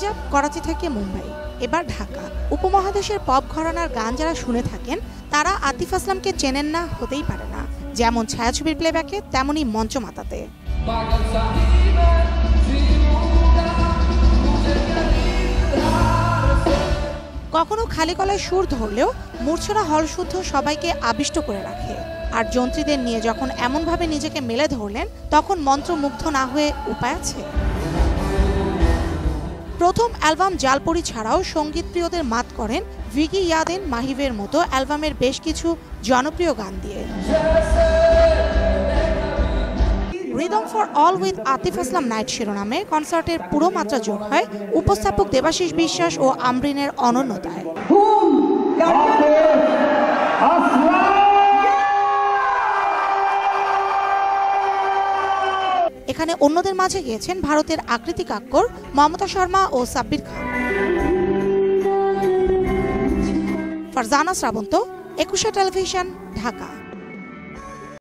পাঞ্জাব, করাচি থেকে মুম্বাই, এবার ঢাকা। উপমহাদেশের পপ ঘরানার গান যারা শুনে থাকেন তারা আতিফ আসলামকে চেনেন না হতেই পারে না, যেমন ছায়াছবির প্লেব্যাকে তেমনই মঞ্চমাতাতে। কখনো খালি গলায় সুর ধরলেও মূর্ছনা হলশুদ্ধ সবাইকে আবিষ্ট করে রাখে। আর যন্ত্রীদের নিয়ে যখন এমনভাবে নিজেকে মেলে ধরলেন তখন মন্ত্রমুগ্ধ না হয়ে উপায় আছে? প্রথম অ্যালবাম জালপরি ছাড়াও সঙ্গীত প্রিয়দের মাত করেন ভিগি ইয়াদেন মাহিবের মতো অ্যালবামের বেশ কিছু জনপ্রিয় গান দিয়ে। Rhythm for all with Atif Aslam night শিরোনামে কনসার্টের পুরো মাত্রা যোগ হয় উপস্থাপক দেবাশিস বিশ্বাস ও আমরিনের অনন্যতায়। এখানে অন্যদের মাঝে গিয়েছেন ভারতের আকৃতি কাক্কর, মমতা শর্মা ও সাব্বির খান। ফারজানা শ্রাবন্ত, একুশে টেলিভিশন, ঢাকা।